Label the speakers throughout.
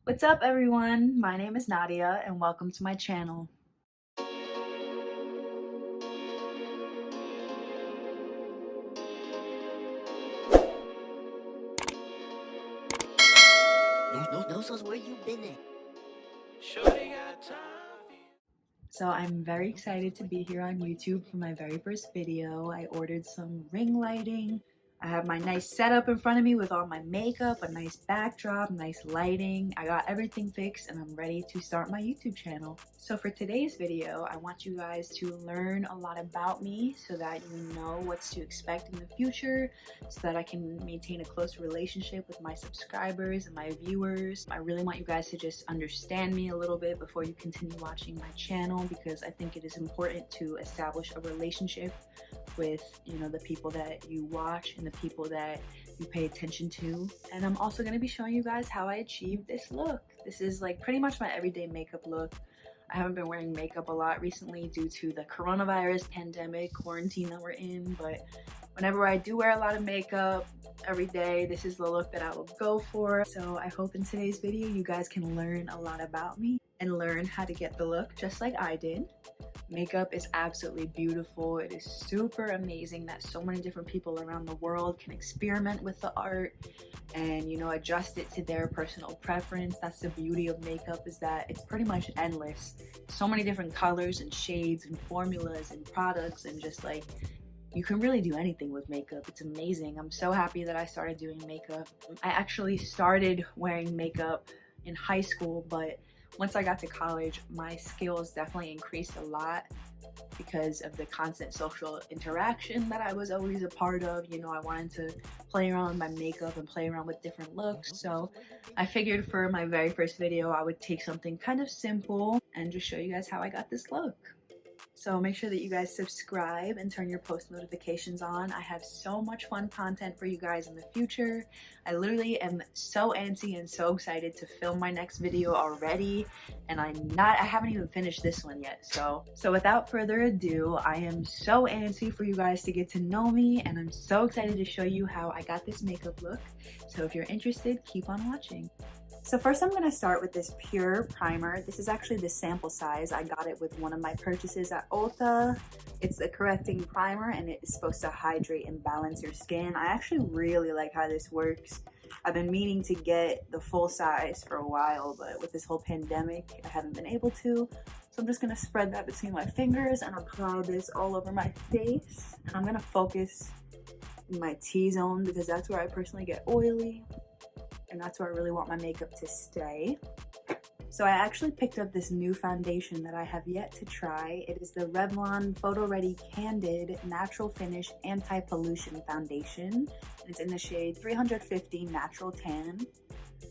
Speaker 1: What's up everyone? My name is Nadia and welcome to my channel.
Speaker 2: Those where you been at?
Speaker 1: So I'm very excited to be here on YouTube for my very first video. I ordered some ring lighting. I have my nice setup in front of me with all my makeup, a nice backdrop, nice lighting. I got everything fixed and I'm ready to start my YouTube channel. So for today's video, I want you guys to learn a lot about me so that you know what's to expect in the future, so that I can maintain a close relationship with my subscribers and my viewers. I really want you guys to just understand me a little bit before you continue watching my channel, because I think it is important to establish a relationship with, the people that you watch and the people that you pay attention to. And I'm also going to be showing you guys how I achieved this look. This is like pretty much my everyday makeup look. I haven't been wearing makeup a lot recently due to the coronavirus pandemic quarantine that we're in, but whenever I do wear a lot of makeup every day, this is the look that I will go for. So I hope in today's video you guys can learn a lot about me and learn how to get the look just like I did. Makeup is absolutely beautiful. It is super amazing that so many different people around the world can experiment with the art and adjust it to their personal preference. That's the beauty of makeup, is that it's pretty much endless. So many different colors and shades and formulas and products, and just like you can really do anything with makeup. It's amazing. I'm so happy that I started doing makeup. I actually started wearing makeup in high school, but once I got to college, my skills definitely increased a lot because of the constant social interaction that I was always a part of. I wanted to play around with my makeup and play around with different looks. So I figured for my very first video, I would take something kind of simple and just show you guys how I got this look. So make sure that you guys subscribe and turn your post notifications on. I have so much fun content for you guys in the future. I literally am so antsy and so excited to film my next video already, and I haven't even finished this one yet. So without further ado, I am so antsy for you guys to get to know me, and I'm so excited to show you how I got this makeup look. So if you're interested, keep on watching. So first I'm going to start with this Pure primer. This is actually the sample size. I got it with one of my purchases at Ulta. It's the correcting primer and it is supposed to hydrate and balance your skin. I actually really like how this works. I've been meaning to get the full size for a while, but with this whole pandemic, I haven't been able to. So I'm just going to spread that between my fingers and apply this all over my face. And I'm going to focus in my T-zone because that's where I personally get oily. And that's where I really want my makeup to stay. So I actually picked up this new foundation that I have yet to try. It is the Revlon Photo Ready Candid Natural Finish Anti-Pollution Foundation. It's in the shade 350 Natural Tan.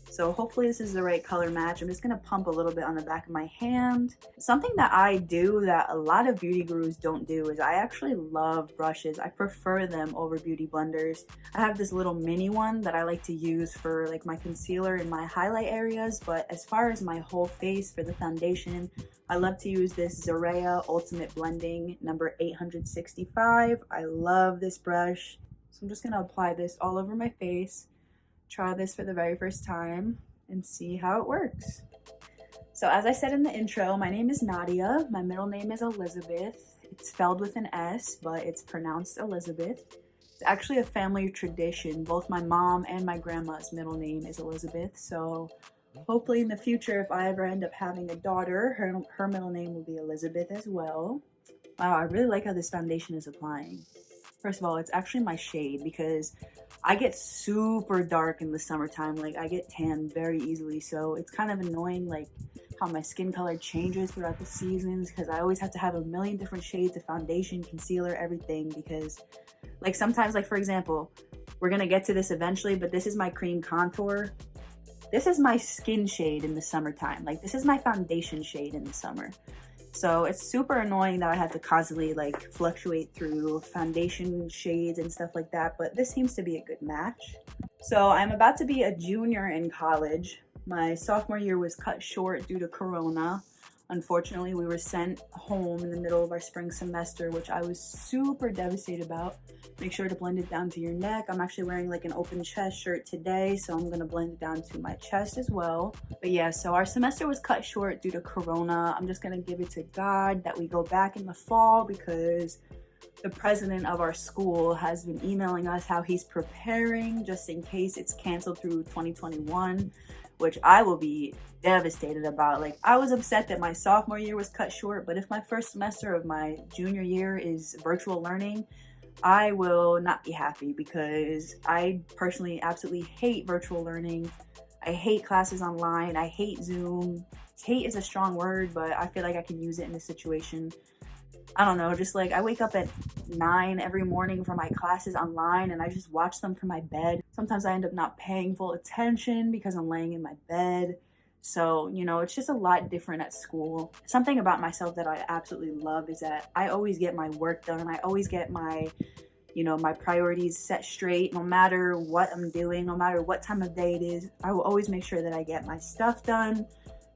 Speaker 1: So hopefully this is the right color match. I'm just gonna pump a little bit on the back of my hand. Something that I do that a lot of beauty gurus don't do is I actually love brushes. I prefer them over beauty blenders. I have this little mini one that I like to use for like my concealer and my highlight areas, but as far as my whole face for the foundation, I love to use this Zaraya Ultimate Blending number 865. I love this brush. So I'm just gonna apply this all over my face. Try this for the very first time and see how it works. So as I said in the intro, my name is Nadia. My middle name is Elizabeth. It's spelled with an S, but it's pronounced Elizabeth. It's actually a family tradition. Both my mom and my grandma's middle name is Elizabeth. So hopefully in the future, if I ever end up having a daughter, her middle name will be Elizabeth as well. Wow, I really like how this foundation is applying. First of all, it's actually my shade because I get super dark in the summertime. Like I get tan very easily, so it's kind of annoying like how my skin color changes throughout the seasons, because I always have to have a million different shades of foundation, concealer, everything, because like sometimes, like for example, we're gonna get to this eventually, but this is my cream contour. This is my skin shade in the summertime. Like this is my foundation shade in the summer. So it's super annoying that I have to constantly like fluctuate through foundation shades and stuff like that, but this seems to be a good match. So I'm about to be a junior in college. My sophomore year was cut short due to Corona. Unfortunately, we were sent home in the middle of our spring semester, which I was super devastated about. Make sure to blend it down to your neck. I'm actually wearing like an open chest shirt today, so I'm gonna blend it down to my chest as well. But yeah, so our semester was cut short due to Corona. I'm just gonna give it to God that we go back in the fall, because the president of our school has been emailing us how he's preparing just in case it's canceled through 2021, which I will be devastated about. Like, I was upset that my sophomore year was cut short, but if my first semester of my junior year is virtual learning, I will not be happy, because I personally absolutely hate virtual learning. I hate classes online. I hate Zoom. Hate is a strong word, but I feel like I can use it in this situation. I don't know, just like I wake up at 9 every morning for my classes online, and I just watch them from my bed. Sometimes I end up not paying full attention because I'm laying in my bed. So, you know, it's just a lot different at school. Something about myself that I absolutely love is that I always get my work done. I always get my, you know, my priorities set straight. No matter what I'm doing, no matter what time of day it is, I will always make sure that I get my stuff done.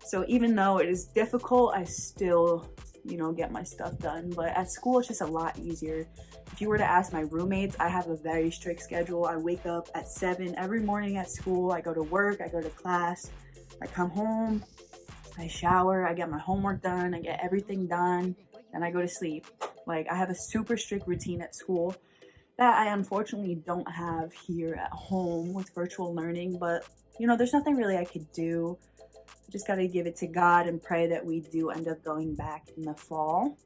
Speaker 1: So even though it is difficult, I still, you know, get my stuff done. But at school, it's just a lot easier. If you were to ask my roommates, I have a very strict schedule. I wake up at 7 every morning at school. I go to work, I go to class, I come home, I shower, I get my homework done, I get everything done, then I go to sleep. Like, I have a super strict routine at school that I unfortunately don't have here at home with virtual learning. But, you know, there's nothing really I could do. Just gotta give it to God and pray that we do end up going back in the fall.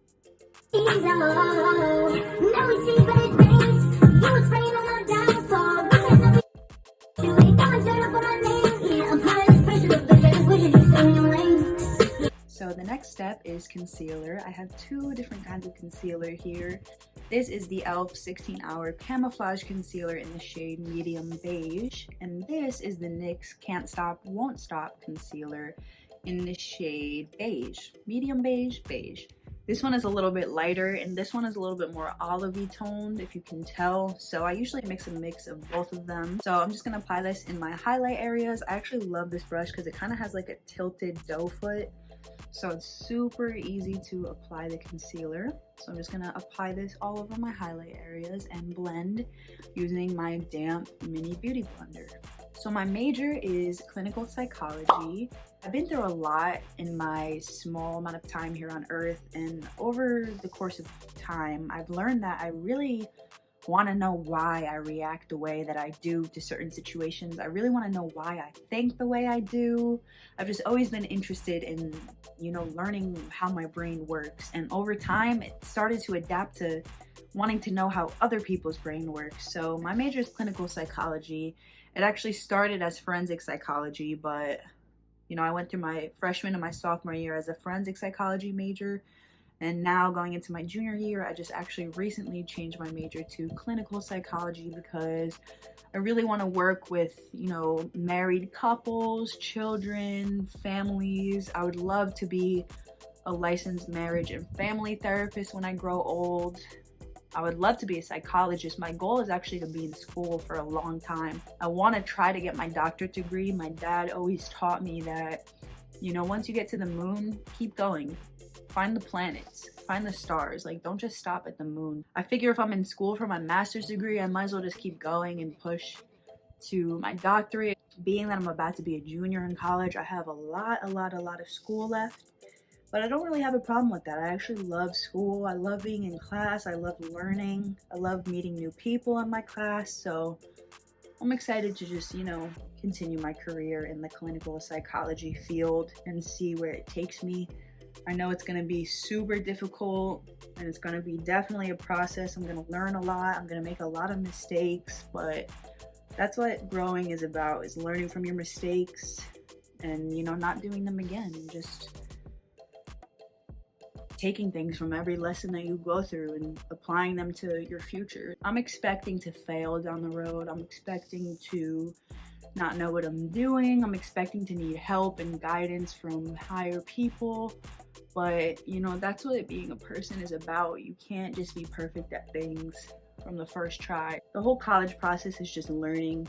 Speaker 1: So the next step is concealer. I have two different kinds of concealer here. This is the e.l.f. 16-Hour Camouflage Concealer in the shade Medium Beige. And this is the NYX Can't Stop, Won't Stop Concealer in the shade Beige. Medium Beige, Beige. This one is a little bit lighter, and this one is a little bit more olivey toned, if you can tell. So I usually mix a mix of both of them. So I'm just gonna apply this in my highlight areas. I actually love this brush because it kind of has like a tilted doe foot. So it's super easy to apply the concealer. So I'm just gonna apply this all over my highlight areas and blend using my damp mini beauty blender. So my major is clinical psychology. I've been through a lot in my small amount of time here on Earth, and over the course of time, I've learned that I really want to know why I react the way that I do to certain situations. I really want to know why I think the way I do. I've just always been interested in, you know, learning how my brain works. And over time, it started to adapt to wanting to know how other people's brain works. So my major is clinical psychology. It actually started as forensic psychology, but, you know, I went through my freshman and my sophomore year as a forensic psychology major. And now going into my junior year, I just actually recently changed my major to clinical psychology because I really want to work with, you know, married couples, children, families. I would love to be a licensed marriage and family therapist when I grow old. I would love to be a psychologist. My goal is actually to be in school for a long time. I want to try to get my doctorate degree. My dad always taught me that, you know, once you get to the moon, keep going. Find the planets, find the stars. Like, don't just stop at the moon. I figure if I'm in school for my master's degree, I might as well just keep going and push to my doctorate. Being that I'm about to be a junior in college, I have a lot of school left. But I don't really have a problem with that. I actually love school. I love being in class. I love learning. I love meeting new people in my class. So I'm excited to just, you know, continue my career in the clinical psychology field and see where it takes me. I know it's going to be super difficult, and it's going to be definitely a process. I'm going to learn a lot. I'm going to make a lot of mistakes, but that's what growing is about, is learning from your mistakes and, you know, not doing them again. Just taking things from every lesson that you go through and applying them to your future. I'm expecting to fail down the road. I'm expecting to not know what I'm doing. I'm expecting to need help and guidance from higher people. But, you know, that's what being a person is about. You can't just be perfect at things. from the first try. The whole college process is just learning.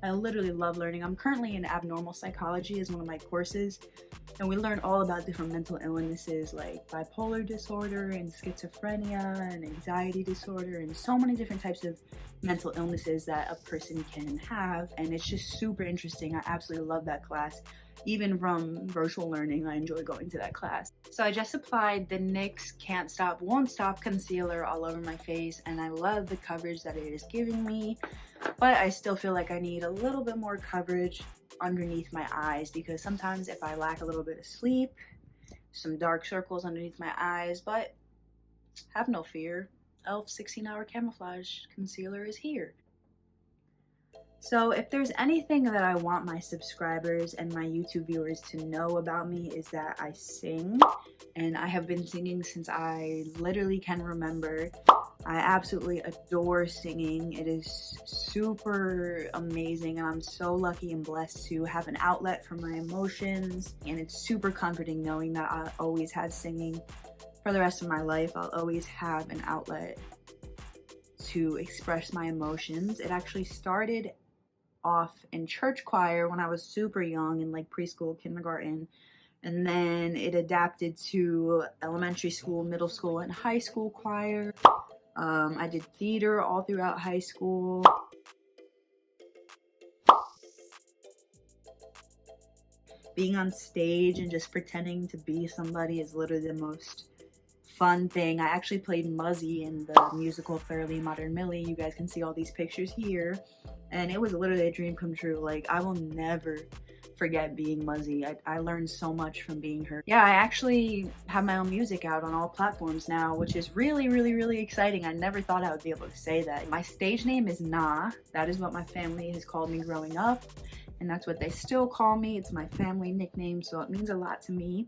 Speaker 1: I literally love learning. I'm currently in abnormal psychology as one of my courses, and we learn all about different mental illnesses like bipolar disorder and schizophrenia and anxiety disorder and so many different types of mental illnesses that a person can have, and it's just super interesting. I absolutely love that class. Even from virtual learning, I enjoy going to that class. So I just applied the NYX Can't Stop Won't Stop concealer all over my face, and I love the coverage that it is giving me, but I still feel like I need a little bit more coverage underneath my eyes, because sometimes if I lack a little bit of sleep, some dark circles underneath my eyes. But have no fear, e.l.f. 16-hour camouflage concealer is here. So if there's anything that I want my subscribers and my YouTube viewers to know about me, is that I sing, and I have been singing since I literally can remember. I absolutely adore singing. It is super amazing, and I'm so lucky and blessed to have an outlet for my emotions, and it's super comforting knowing that I'll always have singing for the rest of my life. I'll always have an outlet to express my emotions. It actually started off in church choir when I was super young, in like preschool, kindergarten, and then it adapted to elementary school, middle school, and high school choir. I did theater all throughout high school. Being on stage and just pretending to be somebody is literally the most fun thing. I actually played Muzzy in the musical Thoroughly Modern Millie. You guys can see all these pictures here, and it was literally a dream come true. Like, I will never forget being Muzzy. I learned so much from being her. Yeah, I actually have my own music out on all platforms now, which is really, really, really exciting. I never thought I would be able to say that. My stage name is Nah. That is what my family has called me growing up, and that's what they still call me. It's my family nickname, so it means a lot to me.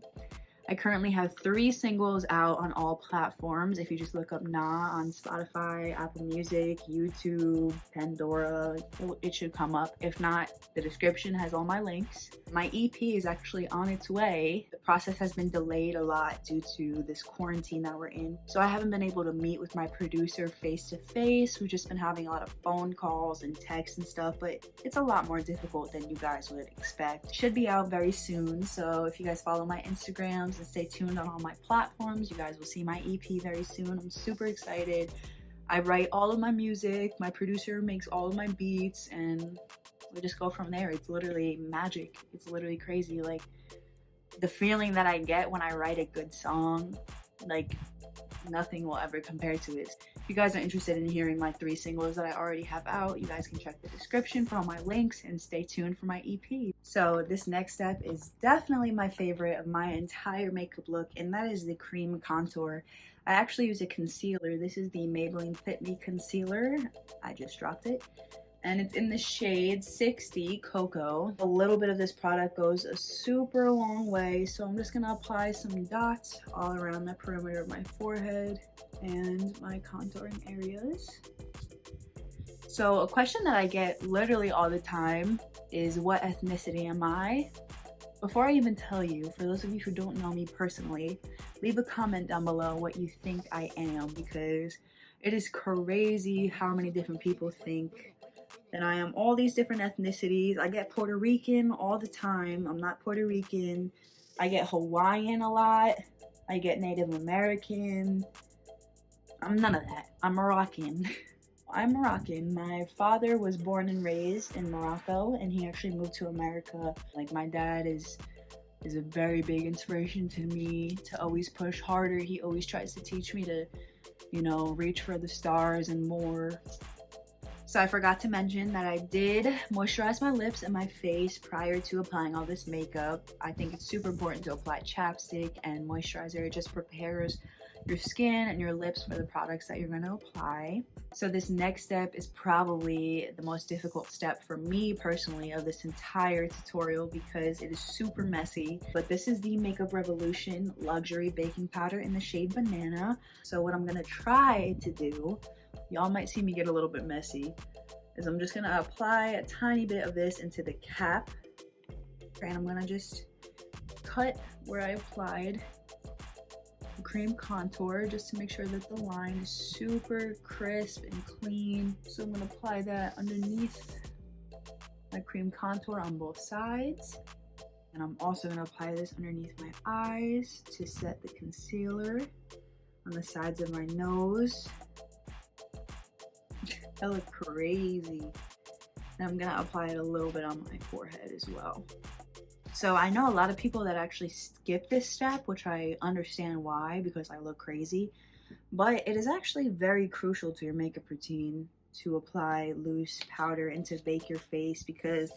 Speaker 1: I currently have 3 singles out on all platforms. If you just look up Nah on Spotify, Apple Music, YouTube, Pandora, it should come up. If not, the description has all my links. My EP is actually on its way. The process has been delayed a lot due to this quarantine that we're in. So I haven't been able to meet with my producer face to face. We've just been having a lot of phone calls and texts and stuff, but it's a lot more difficult than you guys would expect. Should be out very soon. So if you guys follow my Instagrams and stay tuned on all my platforms, you guys will see my EP very soon. I'm super excited. I write all of my music, my producer makes all of my beats, and we just go from there. It's literally magic. It's literally crazy. Like, the feeling that I get when I write a good song, like, nothing will ever compare to it. If you guys are interested in hearing my 3 singles that I already have out, you guys can check the description for all my links and stay tuned for my EP. So this next step is definitely my favorite of my entire makeup look, and that is the cream contour. I actually use a concealer. This is the Maybelline Fit Me concealer. I just dropped it. And it's in the shade 60 Cocoa. A little bit of this product goes a super long way, so I'm just gonna apply some dots all around the perimeter of my forehead and my contouring areas. So a question that I get literally all the time is, what ethnicity am I? Before I even tell you, for those of you who don't know me personally, leave a comment down below what you think I am, because it is crazy how many different people think that I am all these different ethnicities. I get Puerto Rican all the time. I'm not Puerto Rican. I get Hawaiian a lot. I get Native American. I'm none of that. I'm Moroccan. I'm Moroccan. My father was born and raised in Morocco, and he actually moved to America. Like, my dad is a very big inspiration to me to always push harder. He always tries to teach me to, you know, reach for the stars and more. So I forgot to mention that I did moisturize my lips and my face prior to applying all this makeup. I think it's super important to apply chapstick and moisturizer. It just prepares your skin and your lips for the products that you're going to apply. So this next step is probably the most difficult step for me personally of this entire tutorial, because it is super messy. But this is the Makeup Revolution Luxury Baking Powder in the shade Banana. So what I'm going to try to do, y'all might see me get a little bit messy, is I'm just gonna apply a tiny bit of this into the cap, and I'm gonna just cut where I applied, cream contour just to make sure that the line is super crisp and clean. So I'm going to apply that underneath my cream contour on both sides. And I'm also going to apply this underneath my eyes to set the concealer on the sides of my nose. That look crazy. And I'm going to apply it a little bit on my forehead as well. So I know a lot of people that actually skip this step, which I understand why, because I look crazy. But it is actually very crucial to your makeup routine to apply loose powder and to bake your face, because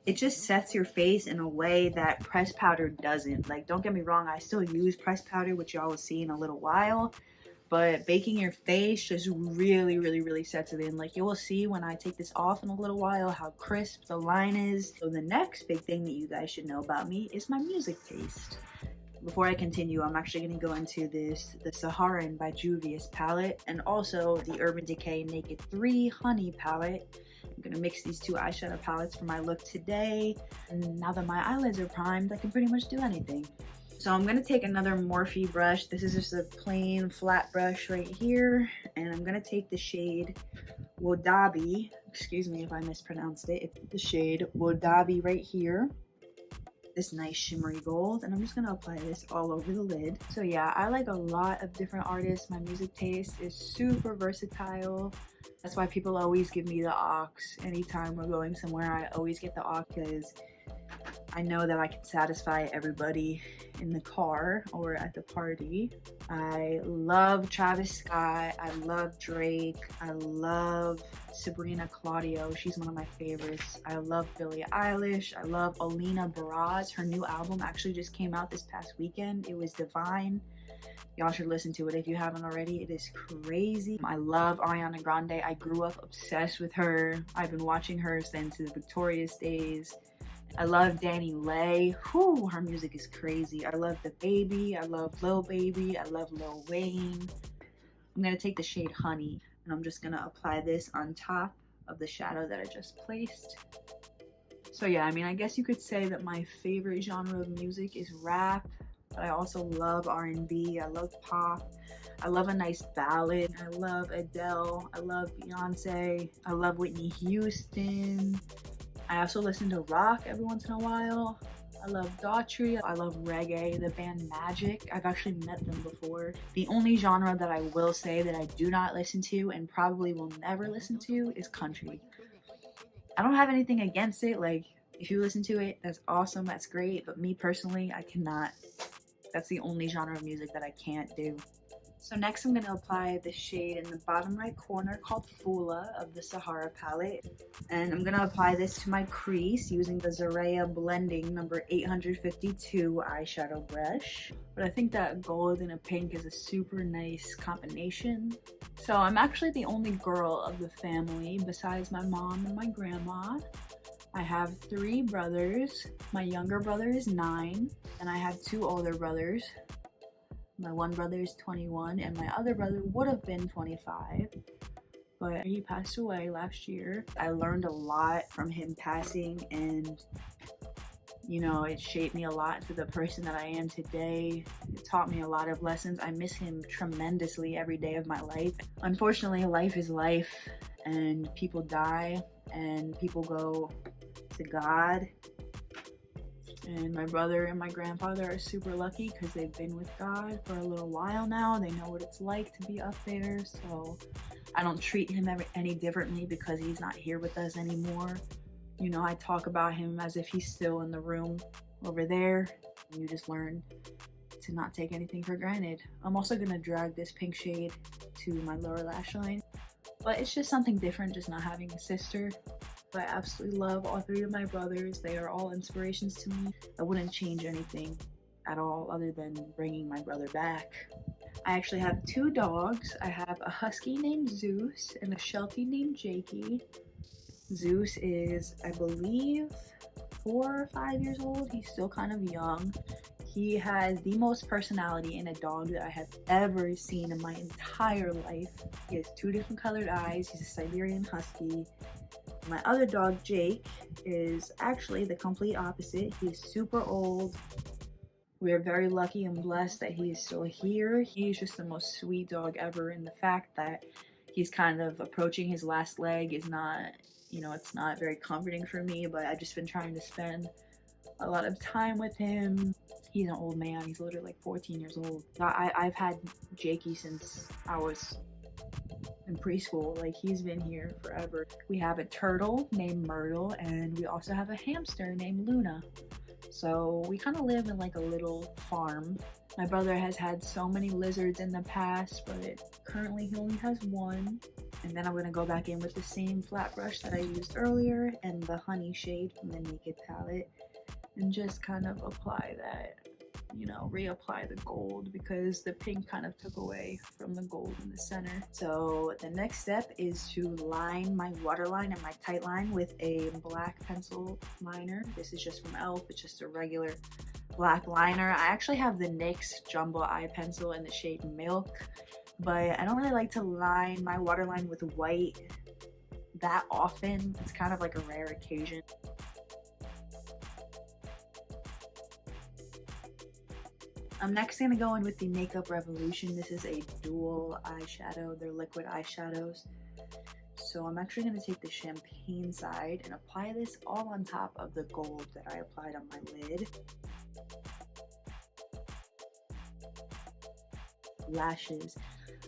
Speaker 1: it just sets your face in a way that pressed powder doesn't. Like, don't get me wrong, I still use pressed powder, which y'all will see in a little while. But baking your face just really sets it in. Like, you will see when I take this off in a little while how crisp the line is. So the next big thing that you guys should know about me is my music taste. Before I continue, I'm actually going to go into the Saharan by Juvia's palette, and also the Urban Decay Naked 3 Honey palette. I'm going to mix these two eyeshadow palettes for my look today. And now that my eyelids are primed, I can pretty much do anything. So I'm going to take another Morphe brush. This is just a plain flat brush right here. And I'm going to take the shade Wodabi. Excuse me if I mispronounced it. It's the shade Wodabi right here. This nice shimmery gold, and I'm just gonna apply this all over the lid. So yeah, I like a lot of different artists. My music taste is super versatile. That's why people always give me the aux. Anytime we're going somewhere, I always get the aux, because I know that I can satisfy everybody in the car or at the party. I love Travis Scott, I love Drake, I love Sabrina Claudio, she's one of my favorites. I love Billie Eilish, I love Alina Baraz. Her new album actually just came out this past weekend. It was divine. Y'all should listen to it if you haven't already. It is crazy. I love Ariana Grande. I grew up obsessed with her. I've been watching her since the Victorious days. I love Danny Lay. Whew, her music is crazy. I love DaBaby. I love Lil Baby. I love Lil Wayne. I'm going to take the shade Honey, and I'm just going to apply this on top of the shadow that I just placed. So yeah, I mean, I guess you could say that my favorite genre of music is rap, but I also love R&B. I love pop. I love a nice ballad. I love Adele. I love Beyonce. I love Whitney Houston. I also listen to rock every once in a while. I love Daughtry. I love reggae, the band Magic. I've actually met them before. The only genre that I will say that I do not listen to and probably will never listen to is country. I don't have anything against it. Like, if you listen to it, that's awesome, that's great. But me personally, I cannot. That's the only genre of music that I can't do. So next I'm going to apply the shade in the bottom right corner called Fula of the Sahara palette. And I'm going to apply this to my crease using the Zaraya Blending number 852 eyeshadow brush. But I think that gold and a pink is a super nice combination. So I'm actually the only girl of the family besides my mom and my grandma. I have 3 brothers. My younger brother is 9, and I have 2 older brothers. My one brother is 21, and my other brother would have been 25, but he passed away last year. I learned a lot from him passing, and you know, it shaped me a lot into the person that I am today. It taught me a lot of lessons. I miss him tremendously every day of my life. Unfortunately, life is life, and people die, and people go to God. And my brother and my grandfather are super lucky because they've been with God for a little while now. They know what it's like to be up there, so I don't treat him any differently because he's not here with us anymore. You know, I talk about him as if he's still in the room over there. You just learn to not take anything for granted. I'm also gonna drag this pink shade to my lower lash line, but it's just something different just not having a sister. I absolutely love all 3 of my brothers. They are all inspirations to me. I wouldn't change anything at all other than bringing my brother back. I actually have 2 dogs. I have a husky named Zeus and a sheltie named Jakey. Zeus is, I believe, 4 or 5 years old. He's still kind of young. He has the most personality in a dog that I have ever seen in my entire life. He has 2 different colored eyes. He's a Siberian Husky. My other dog, Jake, is actually the complete opposite. He's super old We're very lucky and blessed that he is still here. He's just the most sweet dog ever, and the fact that he's kind of approaching his last leg is not, you know, it's not very comforting for me, but I've just been trying to spend a lot of time with him. He's an old man. He's literally like 14 years old. I've had Jakey since I was in preschool. Like, he's been here forever. We have a turtle named Myrtle, and we also have a hamster named Luna. So we kind of live in like a little farm. My brother has had so many lizards in the past, but currently he only has one. And then I'm gonna go back in with the same flat brush that I used earlier and the honey shade from the Naked palette, and just kind of apply that, you know, reapply the gold, because the pink kind of took away from the gold in the center. So the next step is to line my waterline and my tight line with a black pencil liner. This is just from e.l.f. It's just a regular black liner. I actually have the NYX Jumbo Eye Pencil in the shade Milk, but I don't really like to line my waterline with white that often. It's kind of like a rare occasion. I'm next gonna go in with the Makeup Revolution. This is a dual eyeshadow. They're liquid eyeshadows. So I'm actually gonna take the champagne side and apply this all on top of the gold that I applied on my lid. Lashes.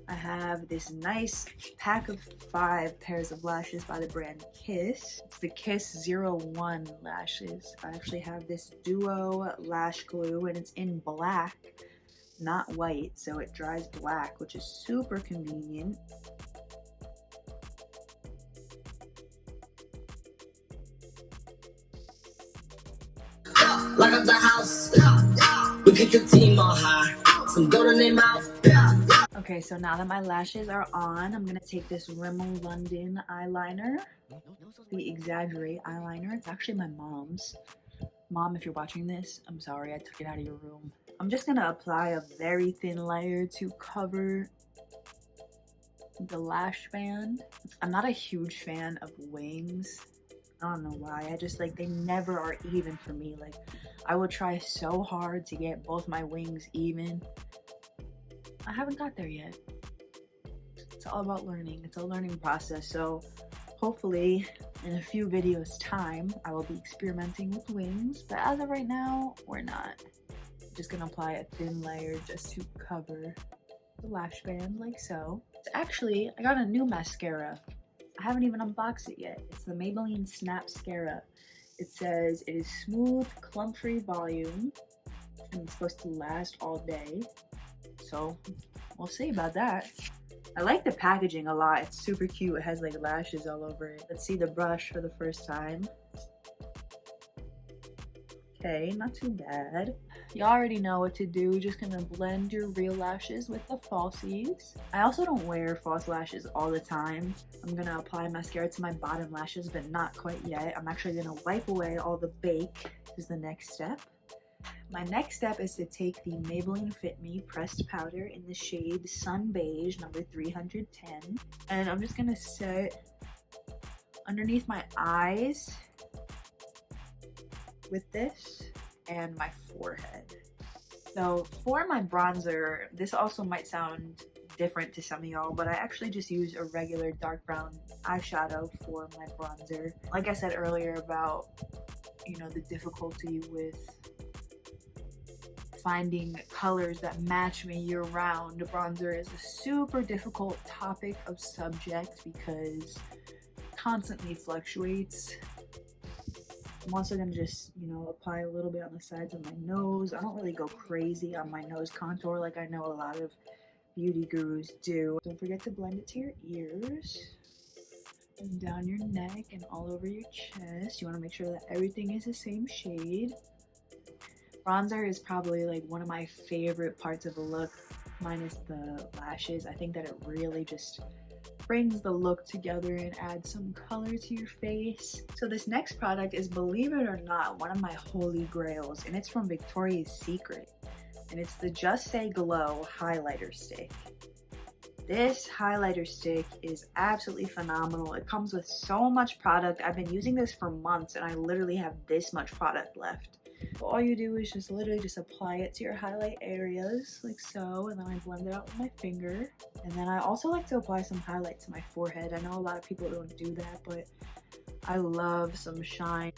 Speaker 1: I have this nice pack of 5 pairs of lashes by the brand Kiss. It's the Kiss 01 lashes. I actually have this duo lash glue, and it's in black, not white, so it dries black, which is super convenient.
Speaker 2: Like up the house, we get your team on high. Some gold in their mouth.
Speaker 1: Okay, so now that my lashes are on, I'm gonna take this Rimmel London eyeliner, the Exaggerate eyeliner. It's actually my mom's. Mom, if you're watching this, I'm sorry I took it out of your room. I'm just gonna apply a very thin layer to cover the lash band. I'm not a huge fan of wings. I don't know why. I just, like, they never are even for me. Like, I will try so hard to get both my wings even. I haven't got there yet. It's all about learning. It's a learning process. So hopefully in a few videos time, I will be experimenting with wings. But as of right now, we're not. I'm just gonna apply a thin layer just to cover the lash band, like so. Actually, I got a new mascara. I haven't even unboxed it yet. It's the Maybelline Snapscara. It says it is smooth, clump-free volume, and it's supposed to last all day. So we'll see about that. I like the packaging a lot. It's super cute. It has like lashes all over it. Let's see the brush for the first time. Okay, not too bad. You already know what to do. Just gonna blend your real lashes with the falsies. I also don't wear false lashes all the time. I'm gonna apply mascara to my bottom lashes, but not quite yet. I'm actually gonna wipe away all the bake. This is the next step. My next step is to take the Maybelline Fit Me pressed powder in the shade Sun Beige number 310, and I'm just gonna set underneath my eyes with this and my forehead. So for my bronzer, this also might sound different to some of y'all, but I actually just use a regular dark brown eyeshadow for my bronzer. Like I said earlier about, you know, the difficulty with finding colors that match me year round. Bronzer is a super difficult topic of subject because it constantly fluctuates. I'm also gonna just, you know, apply a little bit on the sides of my nose. I don't really go crazy on my nose contour like I know a lot of beauty gurus do. Don't forget to blend it to your ears and down your neck and all over your chest. You wanna make sure that everything is the same shade. Bronzer is probably like one of my favorite parts of a look, minus the lashes. I think that it really just brings the look together and adds some color to your face. So this next product is, believe it or not, one of my holy grails, and it's from Victoria's Secret, and it's the Just Say Glow highlighter stick. This highlighter stick is absolutely phenomenal. It comes with so much product. I've been using this for months and I literally have this much product left. All you do is just literally just apply it to your highlight areas like so, and then I blend it out with my finger. And then I also like to apply some highlight to my forehead. I know a lot of people don't do that, but I love some shine.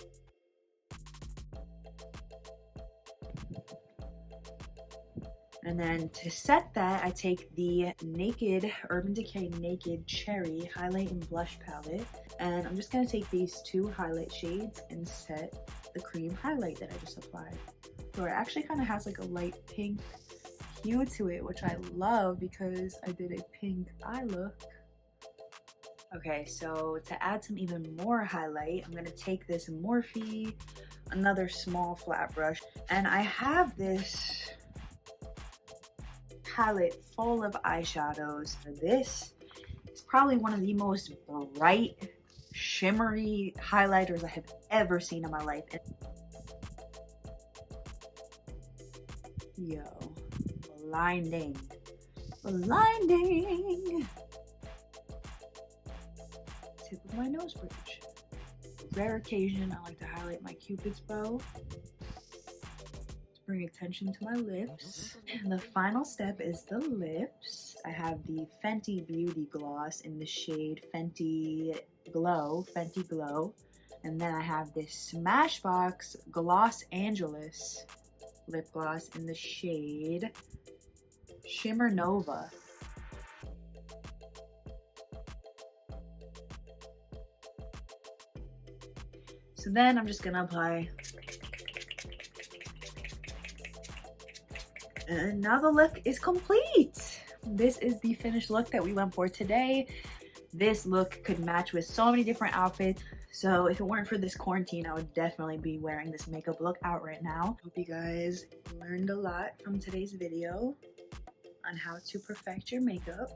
Speaker 1: And then to set that, I take the Naked Urban Decay Naked Cherry Highlight and Blush Palette. And I'm just going to take these two highlight shades and set the cream highlight that I just applied. So it actually kind of has like a light pink hue to it, which I love because I did a pink eye look. Okay, so to add some even more highlight, I'm going to take this Morphe, another small flat brush, and I have this palette full of eyeshadows. This is probably one of the most bright, shimmery highlighters I have ever seen in my life. Yo, blinding, blinding. Tip of my nose bridge. Rare occasion, I like to highlight my Cupid's bow. Bring attention to my lips. And the final step is the lips. I have the Fenty Beauty Gloss in the shade Fenty Glow. And then I have this Smashbox Gloss Angeles lip gloss in the shade Shimmer Nova. So then I'm just gonna apply. And now the look is complete. This is the finished look that we went for today. This look could match with so many different outfits. So if it weren't for this quarantine, I would definitely be wearing this makeup look out right now. Hope you guys learned a lot from today's video on how to perfect your makeup.